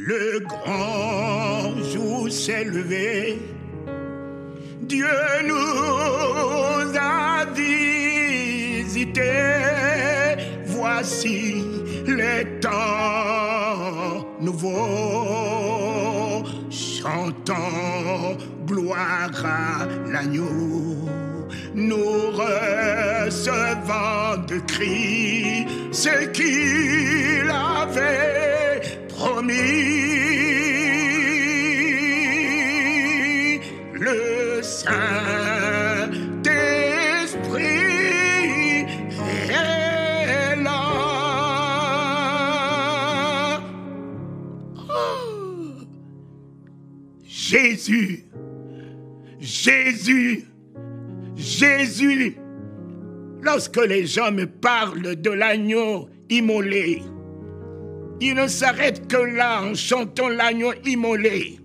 Le grand jour s'est levé, Dieu nous a visités. Voici les temps nouveaux, chantons gloire à l'agneau. Nous recevons de Christ ce qu'il avait promis. Le Saint-Esprit est là. Oh. Jésus, Jésus, Jésus. Lorsque les gens me parlent de l'agneau immolé, ils ne s'arrêtent que là en chantant l'agneau immolé.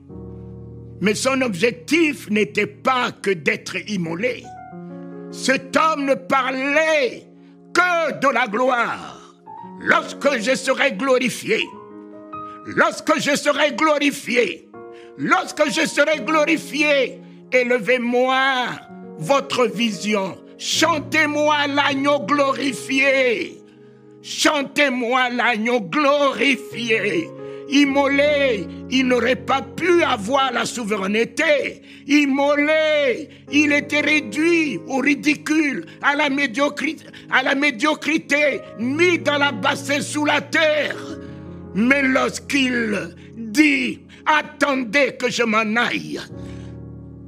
Mais son objectif n'était pas que d'être immolé. Cet homme ne parlait que de la gloire. Lorsque je serai glorifié, lorsque je serai glorifié, lorsque je serai glorifié, élevez-moi votre vision. Chantez-moi l'agneau glorifié. Chantez-moi l'agneau glorifié. Immolé, il n'aurait pas pu avoir la souveraineté. Immolé, il était réduit au ridicule, à la médiocrité, mis dans la bassesse sous la terre. Mais lorsqu'il dit, attendez que je m'en aille,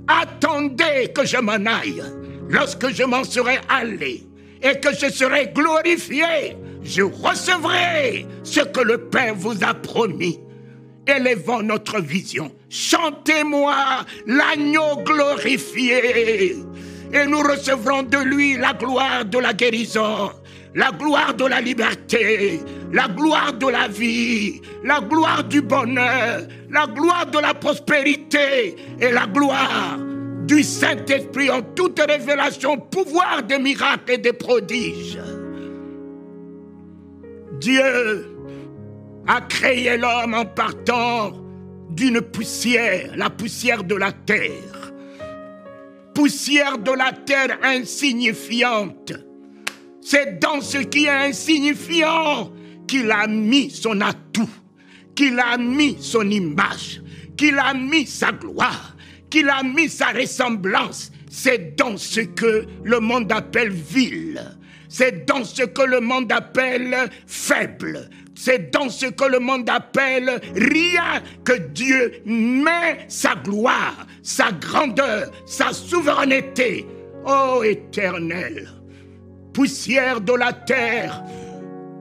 attendez que je m'en aille, lorsque je m'en serai allé et que je serai glorifié, je recevrai ce que le Père vous a promis. Élevons notre vision. Chantez-moi l'agneau glorifié. Et nous recevrons de lui la gloire de la guérison, la gloire de la liberté, la gloire de la vie, la gloire du bonheur, la gloire de la prospérité et la gloire du Saint-Esprit en toute révélation, pouvoir des miracles et des prodiges. Dieu a créé l'homme en partant d'une poussière, la poussière de la terre. Poussière de la terre insignifiante. C'est dans ce qui est insignifiant qu'il a mis son atout, qu'il a mis son image, qu'il a mis sa gloire, qu'il a mis sa ressemblance. C'est dans ce que le monde appelle vil. C'est dans ce que le monde appelle faible. C'est dans ce que le monde appelle rien que Dieu met sa gloire, sa grandeur, sa souveraineté. Ô Éternel, poussière de la terre,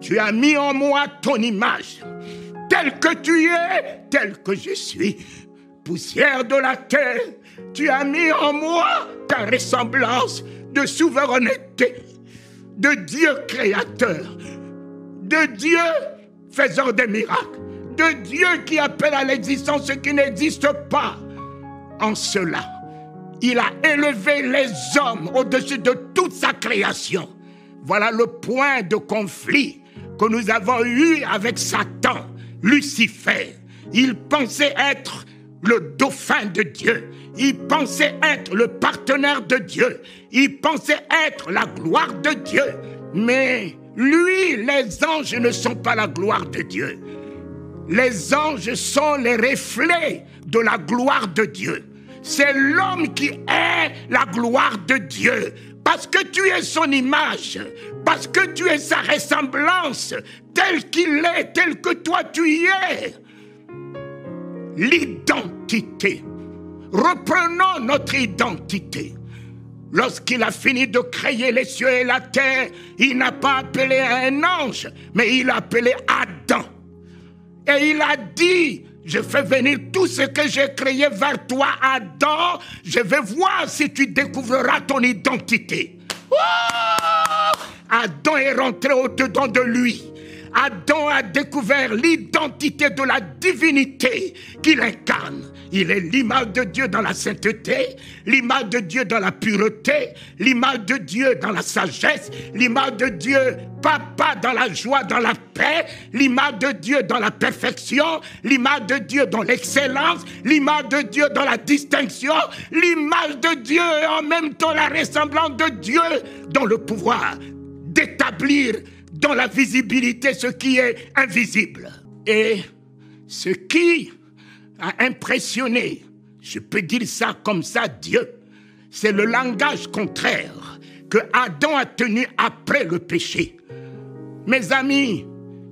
tu as mis en moi ton image. Tel que tu es, tel que je suis. Poussière de la terre, tu as mis en moi ta ressemblance de souveraineté, de Dieu créateur, de Dieu faiseur des miracles, de Dieu qui appelle à l'existence ce qui n'existe pas. En cela, il a élevé les hommes au-dessus de toute sa création. Voilà le point de conflit que nous avons eu avec Satan, Lucifer. Il pensait être le dauphin de Dieu. Il pensait être le partenaire de Dieu. Il pensait être la gloire de Dieu. Mais lui, les anges ne sont pas la gloire de Dieu. Les anges sont les reflets de la gloire de Dieu. C'est l'homme qui est la gloire de Dieu. Parce que tu es son image, parce que tu es sa ressemblance, tel qu'il est, tel que toi tu y es. L'identité. Reprenons notre identité. Lorsqu'il a fini de créer les cieux et la terre, il n'a pas appelé un ange, mais il a appelé Adam. Et il a dit, je fais venir tout ce que j'ai créé vers toi, Adam. Je vais voir si tu découvriras ton identité. Oh! Adam est rentré au-dedans de lui. Adam a découvert l'identité de la divinité qu'il incarne. Il est l'image de Dieu dans la sainteté, l'image de Dieu dans la pureté, l'image de Dieu dans la sagesse, l'image de Dieu, papa, dans la joie, dans la paix, l'image de Dieu dans la perfection, l'image de Dieu dans l'excellence, l'image de Dieu dans la distinction, l'image de Dieu et en même temps la ressemblance de Dieu dans le pouvoir d'établir dans la visibilité ce qui est invisible. Et ce qui a impressionné, je peux dire ça comme ça, Dieu, c'est le langage contraire que Adam a tenu après le péché. Mes amis,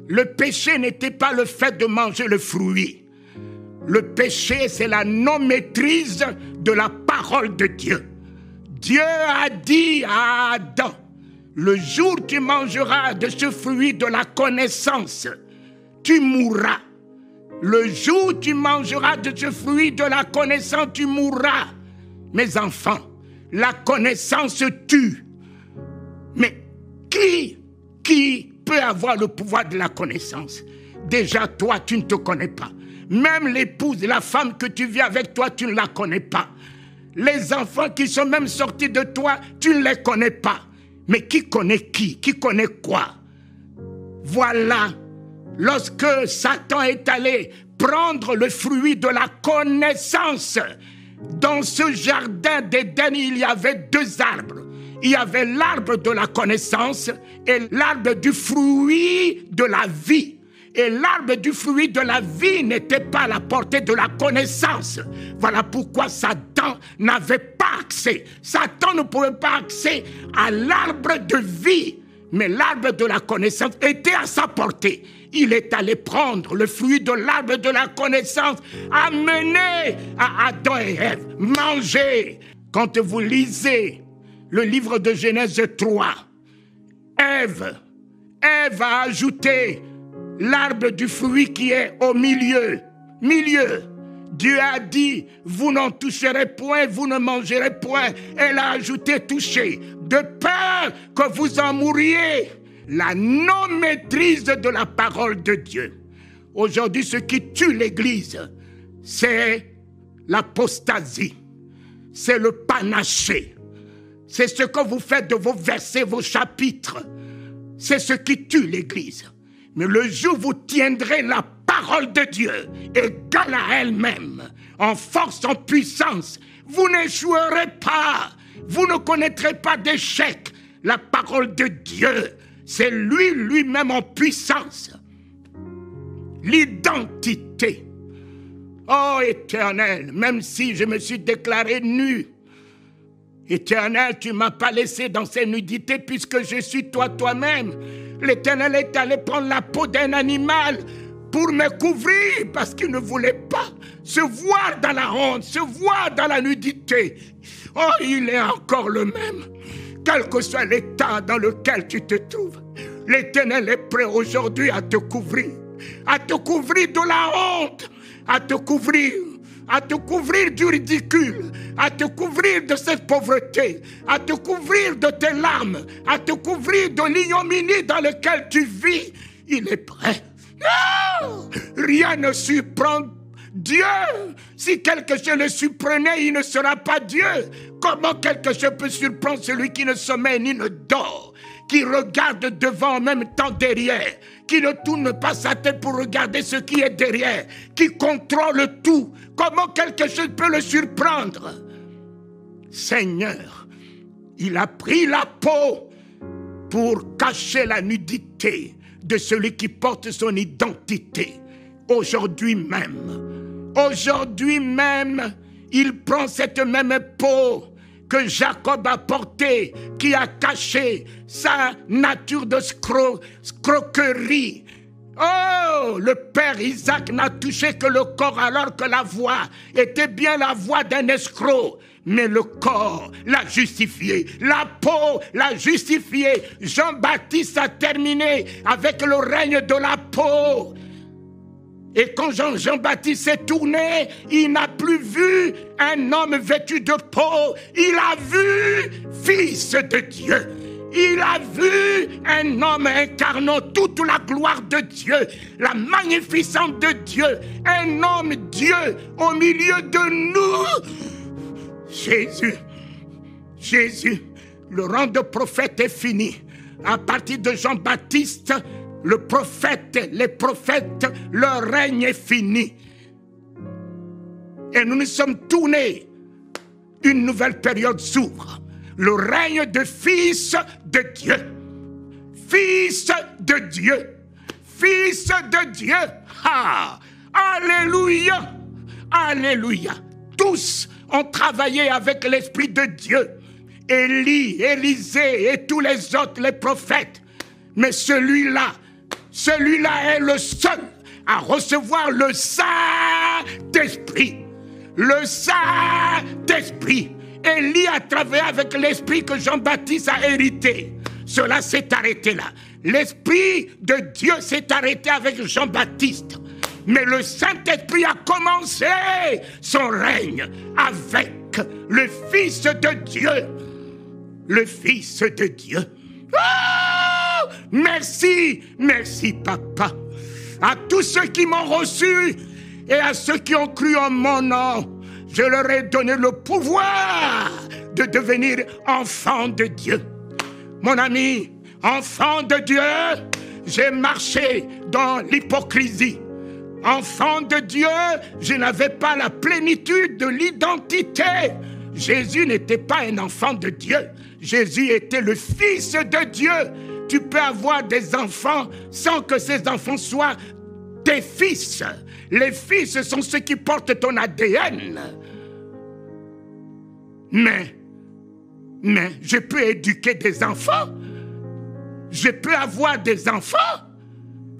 le péché n'était pas le fait de manger le fruit. Le péché, c'est la non-maîtrise de la parole de Dieu. Dieu a dit à Adam, le jour où tu mangeras de ce fruit de la connaissance, tu mourras. Le jour où tu mangeras de ce fruit de la connaissance, tu mourras. Mes enfants, la connaissance tue. Mais qui peut avoir le pouvoir de la connaissance? Déjà, toi, tu ne te connais pas. Même l'épouse, la femme que tu vis avec toi, tu ne la connais pas. Les enfants qui sont même sortis de toi, tu ne les connais pas. Mais qui connaît qui? Qui connaît quoi? Voilà. Lorsque Satan est allé prendre le fruit de la connaissance, dans ce jardin d'Éden, il y avait deux arbres. Il y avait l'arbre de la connaissance et l'arbre du fruit de la vie. Et l'arbre du fruit de la vie n'était pas à la portée de la connaissance. Voilà pourquoi Satan n'avait pas accès. Satan ne pouvait pas accéder à l'arbre de vie. Mais l'arbre de la connaissance était à sa portée. Il est allé prendre le fruit de l'arbre de la connaissance, amener à Adam et Ève. Manger. Quand vous lisez le livre de Genèse 3, Ève a ajouté l'arbre du fruit qui est au milieu. Dieu a dit, vous n'en toucherez point, vous ne mangerez point. Elle a ajouté toucher, de peur que vous en mouriez. La non-maîtrise de la parole de Dieu. Aujourd'hui, ce qui tue l'Église, c'est l'apostasie, c'est le panaché. C'est ce que vous faites de vos versets, vos chapitres. C'est ce qui tue l'Église. Mais le jour où vous tiendrez la parole de Dieu égale à elle-même, en force, en puissance, vous n'échouerez pas. Vous ne connaîtrez pas d'échec. La parole de Dieu, c'est lui-même en puissance. L'identité. Oh Éternel, même si je me suis déclaré nu, Éternel, tu ne m'as pas laissé dans ces nudités puisque je suis toi-même. L'Éternel est allé prendre la peau d'un animal pour me couvrir parce qu'il ne voulait pas se voir dans la honte, se voir dans la nudité. Oh, il est encore le même. Quel que soit l'état dans lequel tu te trouves, l'Éternel est prêt aujourd'hui à te couvrir de la honte, à te couvrir du ridicule, à te couvrir de cette pauvreté, à te couvrir de tes larmes, à te couvrir de l'ignominie dans laquelle tu vis. Il est prêt. Non! Rien ne surprend Dieu. Si quelque chose le surprenait, il ne sera pas Dieu. Comment quelque chose peut surprendre celui qui ne sommeille ni ne dort, qui regarde devant en même temps derrière, qui ne tourne pas sa tête pour regarder ce qui est derrière, qui contrôle tout? Comment quelque chose peut le surprendre? Seigneur, il a pris la peau pour cacher la nudité de celui qui porte son identité. Aujourd'hui même, il prend cette même peau que Jacob a portée, qui a caché sa nature de scroquerie. Oh, le père Isaac n'a touché que le corps alors que la voix était bien la voix d'un escroc. Mais le corps l'a justifié, la peau l'a justifié. Jean-Baptiste a terminé avec le règne de la peau. Et quand Jean-Baptiste s'est tourné, il n'a plus vu un homme vêtu de peau. Il a vu Fils de Dieu. Il a vu un homme incarnant toute la gloire de Dieu, la magnificence de Dieu, un homme Dieu au milieu de nous. Jésus, le rang de prophète est fini. À partir de Jean-Baptiste, les prophètes, leur règne est fini. Et nous nous sommes tournés. Une nouvelle période s'ouvre. Le règne de Fils de Dieu. Fils de Dieu. Fils de Dieu. Ah, alléluia. Alléluia. Tous ont travaillé avec l'Esprit de Dieu. Élie, Élisée et tous les autres, les prophètes. Mais celui-là est le seul à recevoir le Saint-Esprit. Le Saint-Esprit. Élie a travaillé avec l'Esprit que Jean-Baptiste a hérité. Cela s'est arrêté là. L'Esprit de Dieu s'est arrêté avec Jean-Baptiste. Mais le Saint-Esprit a commencé son règne avec le Fils de Dieu. Le Fils de Dieu. Oh, merci, merci papa. À tous ceux qui m'ont reçu et à ceux qui ont cru en mon nom, je leur ai donné le pouvoir de devenir enfants de Dieu. Mon ami, enfant de Dieu, j'ai marché dans l'hypocrisie. Enfant de Dieu, je n'avais pas la plénitude de l'identité. Jésus n'était pas un enfant de Dieu. Jésus était le Fils de Dieu. Tu peux avoir des enfants sans que ces enfants soient tes fils. Les fils sont ceux qui portent ton ADN. Mais je peux éduquer des enfants. Je peux avoir des enfants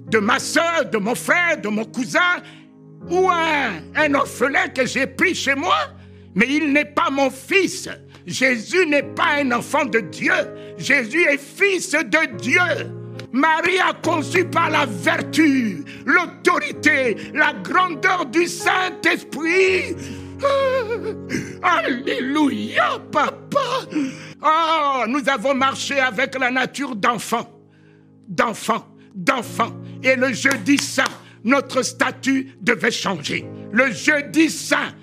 de ma soeur, de mon frère, de mon cousin, ou un orphelin que j'ai pris chez moi. Mais il n'est pas mon fils. Jésus n'est pas un enfant de Dieu. Jésus est fils de Dieu. Marie a conçu par la vertu, l'autorité, la grandeur du Saint-Esprit. Alléluia, papa. Oh, nous avons marché avec la nature d'enfant. Et le jeudi saint, notre statut devait changer. Le jeudi saint,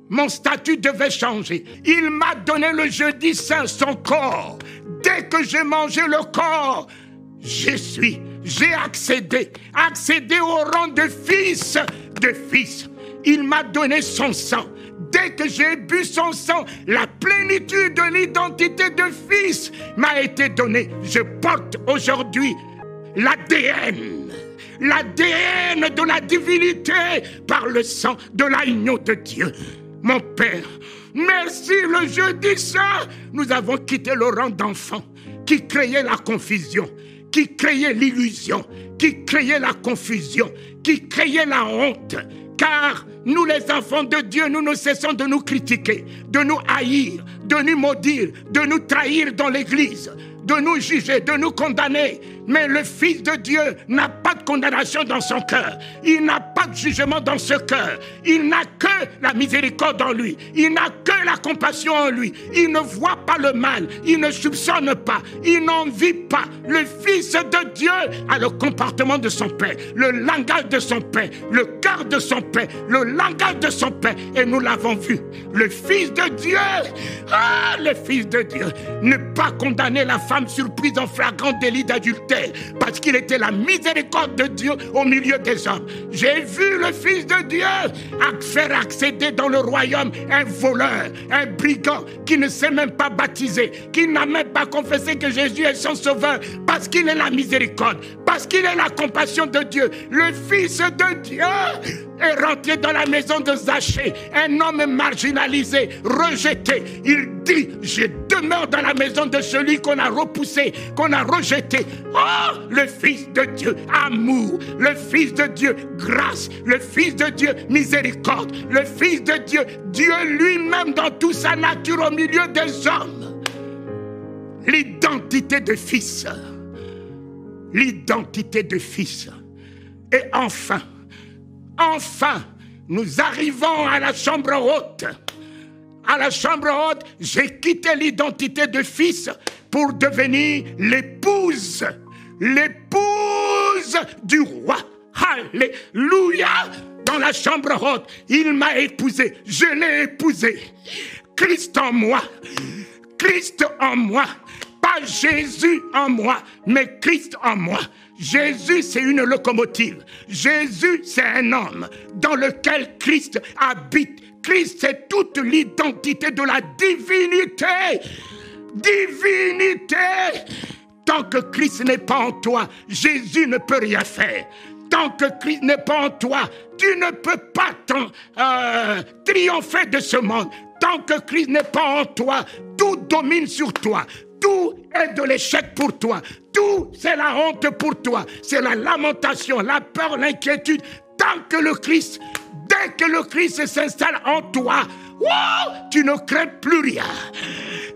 mon statut devait changer. Il m'a donné le jeudi saint son corps. Dès que j'ai mangé le corps, j'ai accédé au rang de fils. Il m'a donné son sang. Dès que j'ai bu son sang, la plénitude de l'identité de fils m'a été donnée. Je porte aujourd'hui l'ADN de la divinité par le sang de l'agneau de Dieu. Mon Père, merci, le jeudi saint, nous avons quitté le rang d'enfant qui créait la confusion, qui créait l'illusion, qui créait la confusion, qui créait la honte. Car nous, les enfants de Dieu, nous ne cessons de nous critiquer, de nous haïr, de nous maudire, de nous trahir dans l'église, de nous juger, de nous condamner. Mais le Fils de Dieu n'a pas de condamnation dans son cœur. Il n'a pas de jugement dans ce cœur. Il n'a que la miséricorde en lui. Il n'a que la compassion en lui. Il ne voit pas le mal. Il ne soupçonne pas. Il n'envie pas. Le Fils de Dieu a le comportement de son Père, le langage de son Père, le cœur de son Père, le langage de son Père. Et nous l'avons vu. Le Fils de Dieu, le Fils de Dieu, ne pas condamner la femme surprise en flagrant délit d'adultère, parce qu'il était la miséricorde de Dieu au milieu des hommes. J'ai vu le Fils de Dieu faire accéder dans le royaume un voleur, un brigand qui ne s'est même pas baptisé, qui n'a même pas confessé que Jésus est son sauveur, parce qu'il est la miséricorde, parce qu'il est la compassion de Dieu. Le Fils de Dieu est rentré dans la maison de Zachée, un homme marginalisé, rejeté. Il dit: je demeure dans la maison de celui qu'on a repoussé, qu'on a rejeté. Oh, le Fils de Dieu, amour. Le Fils de Dieu, grâce. Le Fils de Dieu, miséricorde. Le Fils de Dieu, Dieu lui-même dans toute sa nature au milieu des hommes. L'identité de fils. L'identité de fils. Et enfin, nous arrivons à la chambre haute. À la chambre haute, j'ai quitté l'identité de fils pour devenir l'épouse du roi. Alléluia! Dans la chambre haute, il m'a épousé, je l'ai épousé. Christ en moi, pas Jésus en moi, mais Christ en moi. Jésus, c'est une locomotive. Jésus, c'est un homme dans lequel Christ habite. Christ, c'est toute l'identité de la divinité. Tant que Christ n'est pas en toi, Jésus ne peut rien faire. Tant que Christ n'est pas en toi, tu ne peux pas triompher de ce monde. Tant que Christ n'est pas en toi, tout domine sur toi. Tout est de l'échec pour toi. Tout, c'est la honte pour toi. C'est la lamentation, la peur, l'inquiétude. Dès que le Christ s'installe en toi, wow, tu ne crains plus rien.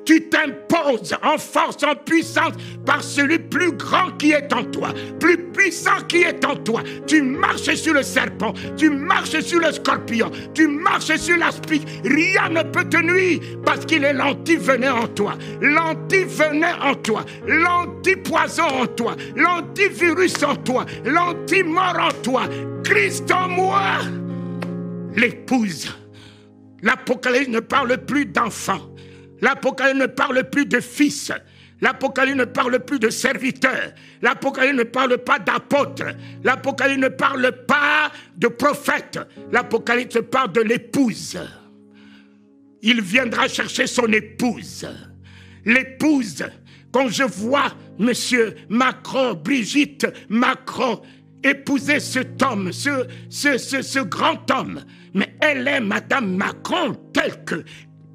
Tu t'imposes en force, en puissance par celui plus grand qui est en toi, plus puissant qui est en toi. Tu marches sur le serpent, tu marches sur le scorpion, tu marches sur l'aspic. Rien ne peut te nuire parce qu'il est l'anti-venin en toi, l'anti-venin en toi, l'anti-poison en toi, l'antivirus en toi, l'anti-mort en toi. Christ en moi, l'épouse. L'Apocalypse ne parle plus d'enfants. L'Apocalypse ne parle plus de fils. L'Apocalypse ne parle plus de serviteurs. L'Apocalypse ne parle pas d'apôtres. L'Apocalypse ne parle pas de prophètes. L'Apocalypse parle de l'épouse. Il viendra chercher son épouse. L'épouse, quand je vois monsieur Macron, Brigitte Macron, épouser cet homme, ce grand homme, mais elle est Madame Macron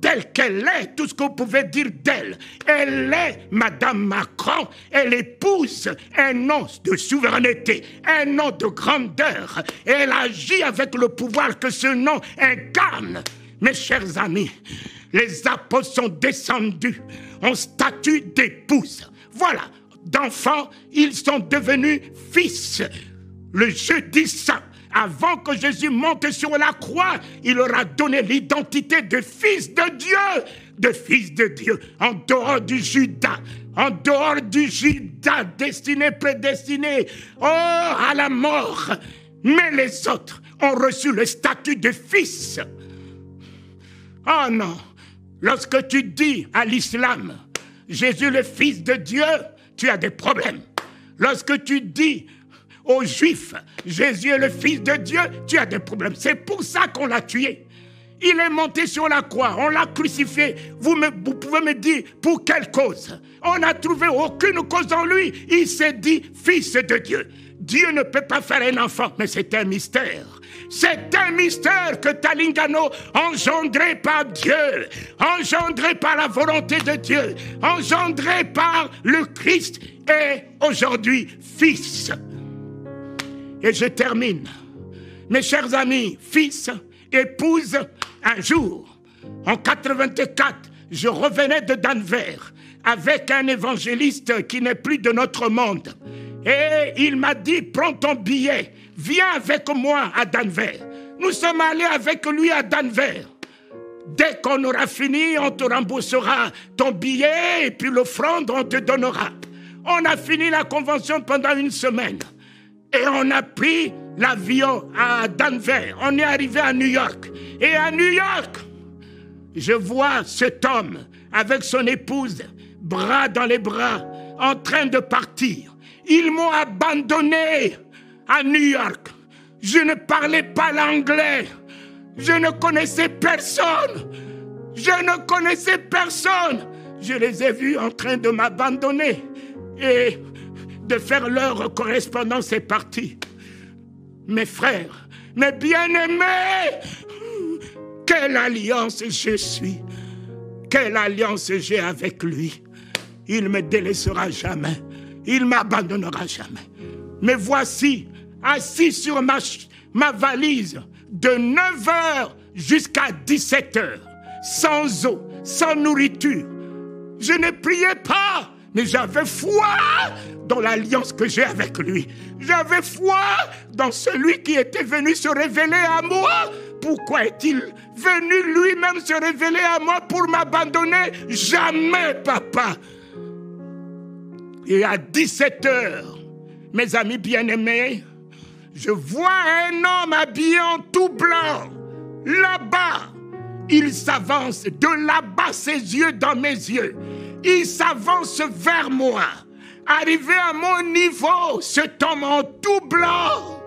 telle qu'elle est, tout ce que vous pouvez dire d'elle. Elle est Madame Macron, elle épouse un nom de souveraineté, un nom de grandeur. Elle agit avec le pouvoir que ce nom incarne. Mes chers amis, les apôtres sont descendus en statut d'épouse. Voilà, d'enfants, ils sont devenus fils. Le jeudi saint, avant que Jésus monte sur la croix, il leur a donné l'identité de fils de Dieu, en dehors du Judas, destiné, prédestiné, à la mort. Mais les autres ont reçu le statut de fils. Oh non, lorsque tu dis à l'islam, Jésus le fils de Dieu, tu as des problèmes. Lorsque tu dis aux Juifs, Jésus est le Fils de Dieu, tu as des problèmes. C'est pour ça qu'on l'a tué. Il est monté sur la croix, on l'a crucifié. Vous pouvez me dire, pour quelle cause? On n'a trouvé aucune cause en lui. Il s'est dit Fils de Dieu. Dieu ne peut pas faire un enfant, mais c'est un mystère. C'est un mystère que Talingano, engendré par Dieu, engendré par la volonté de Dieu, engendré par le Christ, est aujourd'hui Fils. Et je termine. Mes chers amis, fils, épouse, un jour, en 84, je revenais de Denver avec un évangéliste qui n'est plus de notre monde. Et il m'a dit, prends ton billet, viens avec moi à Denver. Nous sommes allés avec lui à Denver. Dès qu'on aura fini, on te remboursera ton billet et puis l'offrande, on te donnera. On a fini la convention pendant une semaine. Et on a pris l'avion à Denver. On est arrivé à New York. Et à New York, je vois cet homme avec son épouse, bras dans les bras, en train de partir. Ils m'ont abandonné à New York. Je ne parlais pas l'anglais. Je ne connaissais personne. Je les ai vus en train de m'abandonner. Et de faire leur correspondance est partie. Mes frères, mes bien-aimés, quelle alliance je suis, quelle alliance j'ai avec lui. Il ne me délaissera jamais, il ne m'abandonnera jamais. Mais voici, assis sur ma valise, de 9h jusqu'à 17h, sans eau, sans nourriture. Je ne priais pas, mais j'avais foi dans l'alliance que j'ai avec lui. J'avais foi dans celui qui était venu se révéler à moi. Pourquoi est-il venu lui-même se révéler à moi pour m'abandonner? Jamais, papa. Et à 17 h, mes amis bien-aimés, je vois un homme habillé en tout blanc, là-bas. Il s'avance, de là-bas, ses yeux dans mes yeux. Il s'avance vers moi. Arrivé à mon niveau, cet homme en tout blanc,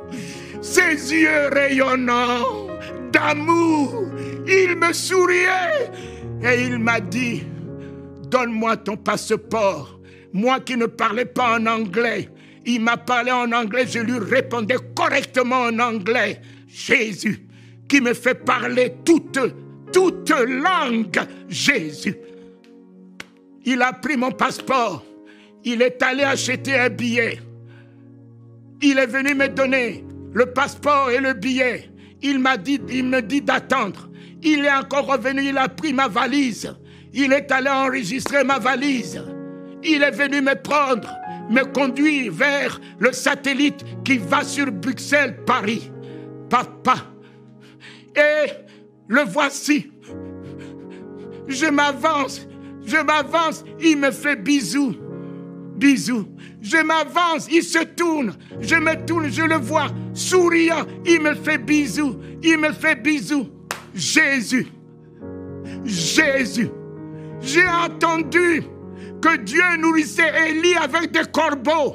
ses yeux rayonnants d'amour, il me souriait et il m'a dit, donne-moi ton passeport. Moi qui ne parlais pas en anglais, il m'a parlé en anglais, je lui répondais correctement en anglais. Jésus, qui me fait parler toute langue, Jésus. Il a pris mon passeport, il est allé acheter un billet. Il est venu me donner le passeport et le billet. Il me dit d'attendre. Il est encore revenu, il a pris ma valise. Il est allé enregistrer ma valise. Il est venu me prendre, me conduire vers le satellite qui va sur Bruxelles, Paris. Papa. Et le voici. Je m'avance, il me fait bisous. Bisous. Je m'avance, il se tourne. Je me tourne, je le vois, souriant. Il me fait bisous, Jésus. Jésus. J'ai entendu que Dieu nourrissait Élie avec des corbeaux.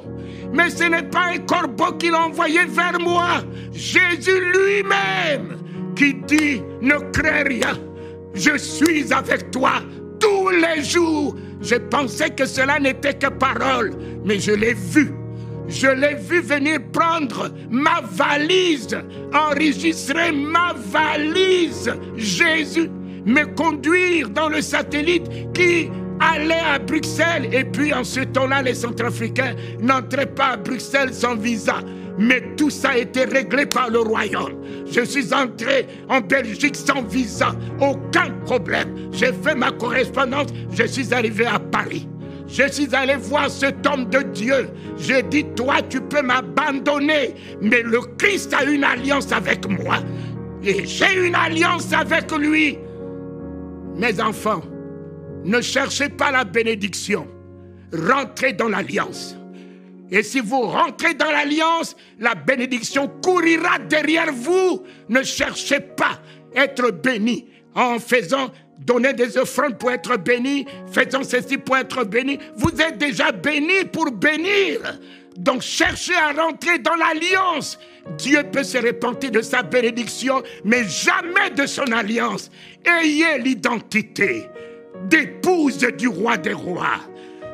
Mais ce n'est pas un corbeau qu'il a envoyé vers moi. Jésus lui-même qui dit, ne crains rien. Je suis avec toi tous les jours. Je pensais que cela n'était que parole, mais je l'ai vu. Je l'ai vu venir prendre ma valise, enregistrer ma valise. Jésus me conduire dans le satellite qui allait à Bruxelles. Et puis en ce temps-là, les Centrafricains n'entraient pas à Bruxelles sans visa. Mais tout ça a été réglé par le royaume. Je suis entré en Belgique sans visa, aucun problème. J'ai fait ma correspondance, je suis arrivé à Paris. Je suis allé voir cet homme de Dieu. J'ai dit, toi, tu peux m'abandonner, mais le Christ a une alliance avec moi. Et j'ai une alliance avec lui. Mes enfants, ne cherchez pas la bénédiction. Rentrez dans l'alliance. Et si vous rentrez dans l'alliance, la bénédiction courira derrière vous. Ne cherchez pas à être béni en faisant donner des offrandes pour être béni, faisant ceci pour être béni. Vous êtes déjà béni pour bénir. Donc cherchez à rentrer dans l'alliance. Dieu peut se repentir de sa bénédiction, mais jamais de son alliance. Ayez l'identité d'épouse du roi des rois.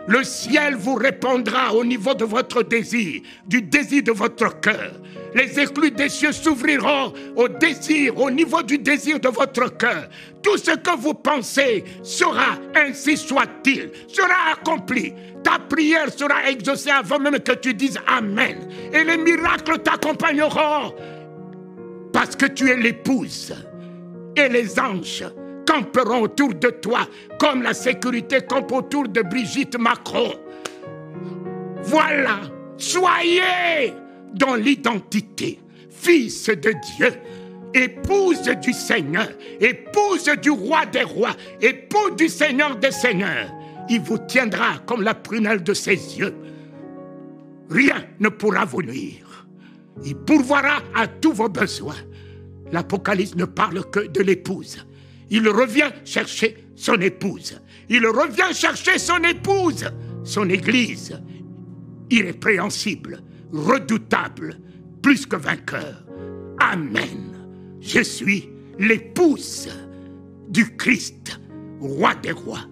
Le ciel vous répondra au niveau de votre désir, du désir de votre cœur. Les écluses des cieux s'ouvriront au désir, au niveau du désir de votre cœur. Tout ce que vous pensez sera, ainsi soit-il, sera accompli. Ta prière sera exaucée avant même que tu dises Amen. Et les miracles t'accompagneront parce que tu es l'épouse. Et les anges camperont autour de toi comme la sécurité campe autour de Brigitte Macron. Voilà, soyez dans l'identité, fils de Dieu, épouse du Seigneur, épouse du roi des rois, épouse du Seigneur des seigneurs. Il vous tiendra comme la prunelle de ses yeux. Rien ne pourra vous nuire. Il pourvoira à tous vos besoins. L'Apocalypse ne parle que de l'épouse. Il revient chercher son épouse. Il revient chercher son épouse, son église, irrépréhensible, redoutable, plus que vainqueur. Amen. Je suis l'épouse du Christ, roi des rois.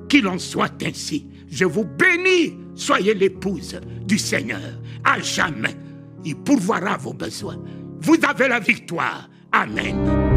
Qu'il en soit ainsi. Je vous bénis. Soyez l'épouse du Seigneur à jamais. Il pourvoira vos besoins. Vous avez la victoire. Amen.